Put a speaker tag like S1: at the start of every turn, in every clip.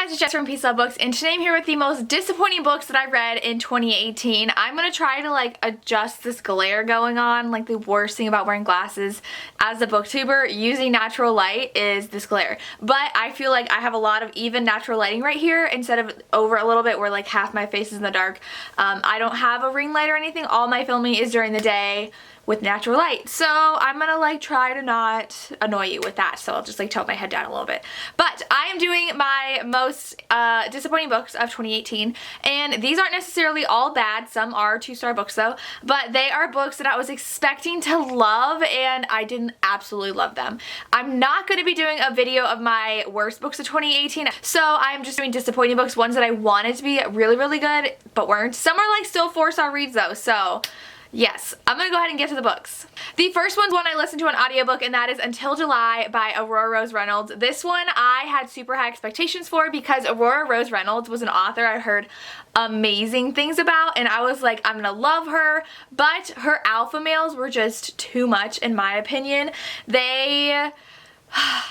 S1: guys, it's Jess from Peace Love Books, and today I'm here with the most disappointing books that I read in 2018. I'm gonna try to adjust this glare going on. Like, the worst thing about wearing glasses as a booktuber using natural light is this glare. But I feel like I have a lot of even natural lighting right here instead of over a little bit where like half my face is in the dark. I don't have a ring light or anything. All my filming is during the day with natural light. So I'm gonna try to not annoy you with that. So I'll just tilt my head down a little bit. But I am doing my most disappointing books of 2018, and these aren't necessarily all bad. Some are 2-star books though, but they are books that I was expecting to love and I didn't absolutely love them. I'm not gonna be doing a video of my worst books of 2018, so I'm just doing disappointing books, ones that I wanted to be really, really good but weren't. Some are still 4-star reads though, so yes, I'm gonna go ahead and get to the books. The first one's one I listened to an audiobook, and that is Until July by Aurora Rose Reynolds. This one I had super high expectations for because Aurora Rose Reynolds was an author I heard amazing things about, and I was like, I'm gonna love her, but her alpha males were just too much in my opinion.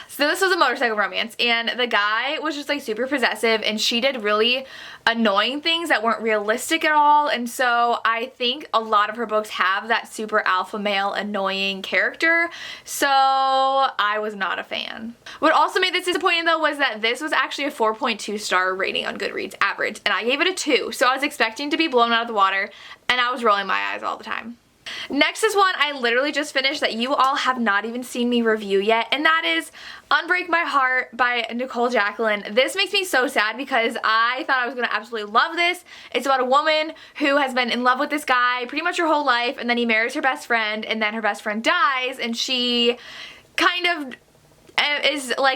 S1: So this was a motorcycle romance, and the guy was just super possessive, and she did really annoying things that weren't realistic at all. And so I think a lot of her books have that super alpha male annoying character, so I was not a fan. What also made this disappointing though was that this was actually a 4.2 star rating on Goodreads average, and I gave it a 2, so I was expecting to be blown out of the water, and I was rolling my eyes all the time. Next is one I literally just finished that you all have not even seen me review yet, and that is Unbreak My Heart by Nicole Jacqueline. This makes me so sad because I thought I was going to absolutely love this. It's about a woman who has been in love with this guy pretty much her whole life, and then he marries her best friend, and then her best friend dies, and she kind of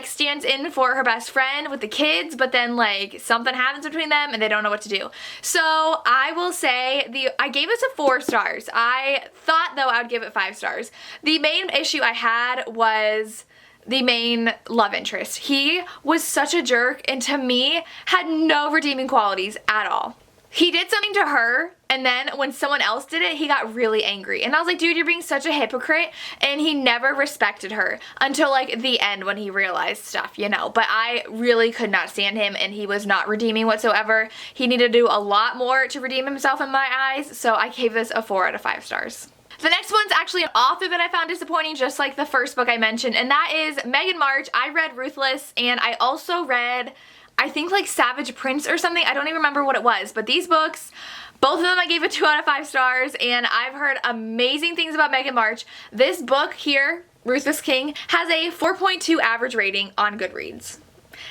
S1: stands in for her best friend with the kids, but then something happens between them and they don't know what to do. So I will say I gave this a 4 stars. I thought though I would give it 5 stars. The main issue I had was the main love interest. He was such a jerk, and to me had no redeeming qualities at all. He did something to her, and then when someone else did it, he got really angry. And I was like, dude, you're being such a hypocrite. And he never respected her until the end when he realized stuff, you know. But I really could not stand him, and he was not redeeming whatsoever. He needed to do a lot more to redeem himself in my eyes, so I gave this a 4 out of 5 stars. The next one's actually an author that I found disappointing, just like the first book I mentioned, and that is Megan March. I read Ruthless, and I also read, I think Savage Prince or something. I don't even remember what it was, but these books, both of them I gave a 2 out of 5 stars, and I've heard amazing things about Megan March. This book here, Ruthless King, has a 4.2 average rating on Goodreads.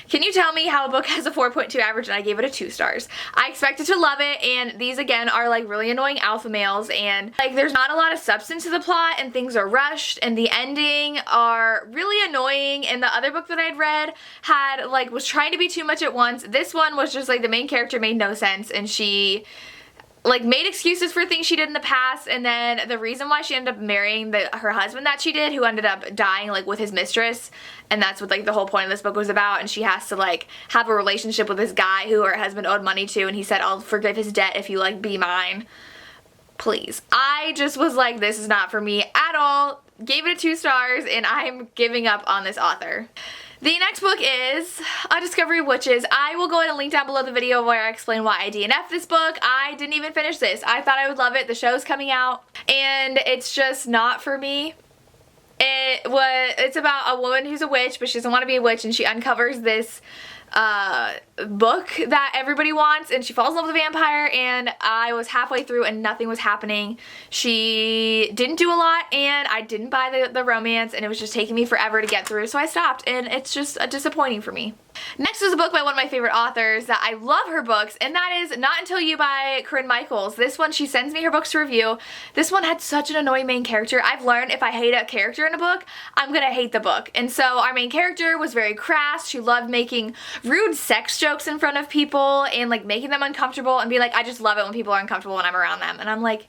S1: Can you tell me how a book has a 4.2 average and I gave it a 2 stars? I expected to love it, and these again are really annoying alpha males, and there's not a lot of substance to the plot, and things are rushed, and the ending are really annoying. And the other book that I'd read had was trying to be too much at once. This one was just the main character made no sense, and she made excuses for things she did in the past, and then the reason why she ended up marrying her husband that she did, who ended up dying with his mistress, and that's what the whole point of this book was about. And she has to have a relationship with this guy who her husband owed money to, and he said, I'll forgive his debt if you be mine. Please. I just was this is not for me at all. Gave it a 2 stars, and I'm giving up on this author. The next book is A Discovery of Witches. I will go ahead and link down below the video where I explain why I DNF'd this book. I didn't even finish this. I thought I would love it. The show's coming out, and it's just not for me. It's about a woman who's a witch, but she doesn't want to be a witch, and she uncovers this book that everybody wants, and she falls in love with a vampire, and I was halfway through and nothing was happening. She didn't do a lot, and I didn't buy the romance, and it was just taking me forever to get through, so I stopped, and it's just disappointing for me. Next is a book by one of my favorite authors that I love her books, and that is Not Until You by Corinne Michaels. This one, she sends me her books to review. This one had such an annoying main character. I've learned if I hate a character in a book, I'm gonna hate the book. And so our main character was very crass. She loved making rude sex jokes in front of people and making them uncomfortable, and be I just love it when people are uncomfortable when I'm around them. And I'm like,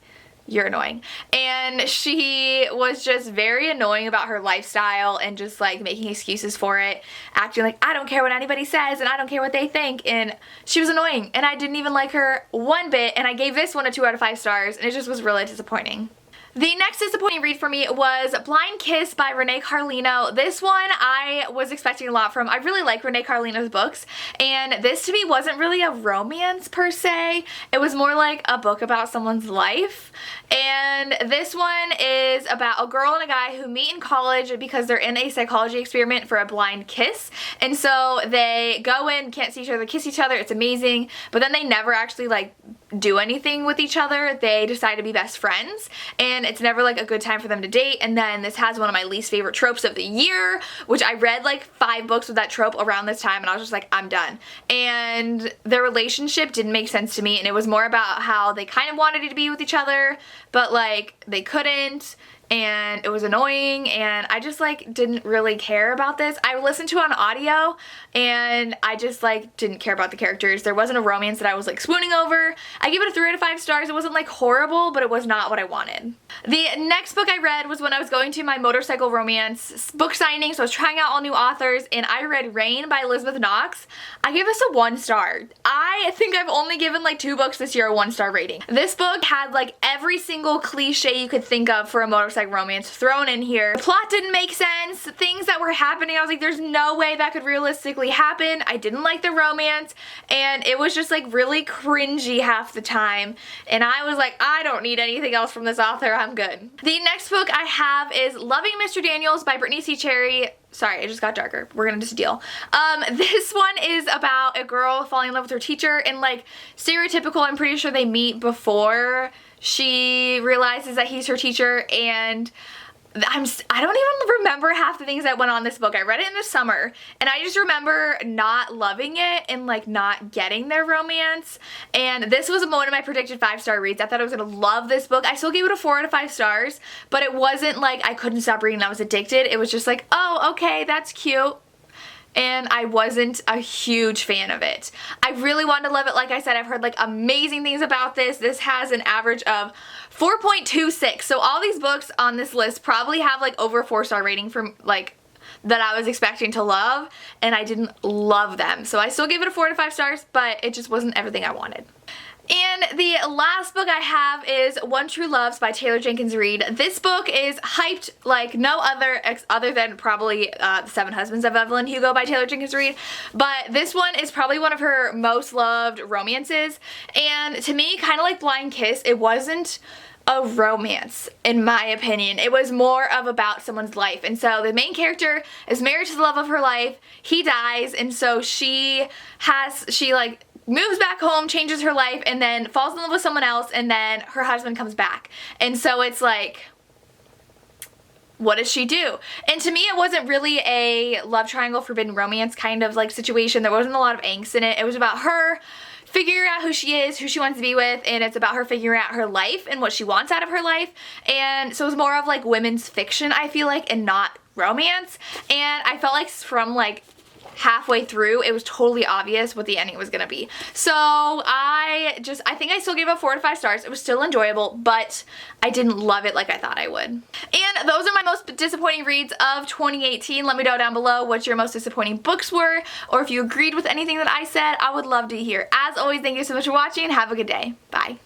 S1: you're annoying. And she was just very annoying about her lifestyle, and just making excuses for it, acting I don't care what anybody says, and I don't care what they think, and she was annoying, and I didn't even like her one bit, and I gave this one a 2 out of 5 stars, and it just was really disappointing. The next disappointing read for me was Blind Kiss by Renee Carlino. This one I was expecting a lot from. I really like Renee Carlino's books, and this to me wasn't really a romance per se. It was more like a book about someone's life. And this one is about a girl and a guy who meet in college because they're in a psychology experiment for a blind kiss. And so they go in, can't see each other, kiss each other. It's amazing. But then they never actually like do anything with each other. They decide to be best friends, and it's never like a good time for them to date. And then this has one of my least favorite tropes of the year, which I read like 5 books with that trope around this time, and I was just like, I'm done. And their relationship didn't make sense to me, and it was more about how they kind of wanted to be with each other, but like they couldn't, and it was annoying, and I just like didn't really care about this. I listened to it on audio, and I just like didn't care about the characters. There wasn't a romance that I was like swooning over. I gave it a 3 out of 5 stars. It wasn't like horrible, but it was not what I wanted. The next book I read was when I was going to my motorcycle romance book signing, so I was trying out all new authors, and I read Rain by Elizabeth Knox. I gave this a 1 star. I think I've only given like 2 books this year a 1-star rating. This book had like every single cliche you could think of for a motorcycle romance thrown in here. The plot didn't make sense. Things that were happening, I was like, there's no way that could realistically happen. I didn't like the romance, and it was just like really cringy half the time, and I was like, I don't need anything else from this author. I'm good. The next book I have is Loving Mr. Daniels by Brittany C. Cherry. Sorry, it just got darker. We're gonna just deal. This one is about a girl falling in love with her teacher, and like stereotypical, I'm pretty sure they meet before she realizes that he's her teacher, and I don't even remember half the things that went on in this book. I read it in the summer, and I just remember not loving it and like not getting their romance. And this was one of my predicted 5-star reads. I thought I was gonna love this book. I still gave it a 4 out of 5 stars, but it wasn't like I couldn't stop reading. I was addicted. It was just like, oh, okay, that's cute. And I wasn't a huge fan of it. I really wanted to love it. Like I said, I've heard like amazing things about this. This has an average of 4.26. So all these books on this list probably have like over a 4-star rating from like that I was expecting to love, and I didn't love them. So I still gave it a 4 out of 5 stars, but it just wasn't everything I wanted. And the last book I have is One True Loves by Taylor Jenkins Reid. This book is hyped like no other other than probably The 7 Husbands of Evelyn Hugo by Taylor Jenkins Reid. But this one is probably one of her most loved romances. And to me, kind of like Blind Kiss, it wasn't a romance, in my opinion. It was more of about someone's life. And so the main character is married to the love of her life. He dies, and so she like moves back home, changes her life, and then falls in love with someone else, and then her husband comes back. And so it's like, what does she do? And to me, it wasn't really a love triangle, forbidden romance kind of like situation. There wasn't a lot of angst in it. It was about her figuring out who she is, who she wants to be with, and it's about her figuring out her life and what she wants out of her life. And so it was more of like women's fiction, I feel like, and not romance. And I felt like from like halfway through, it was totally obvious what the ending was gonna be. So I think I still gave it 4 out of 5 stars. It was still enjoyable, but I didn't love it like I thought I would. And those are my most disappointing reads of 2018. Let me know down below what your most disappointing books were, or if you agreed with anything that I said. I would love to hear. As always, thank you so much for watching, and have a good day. Bye.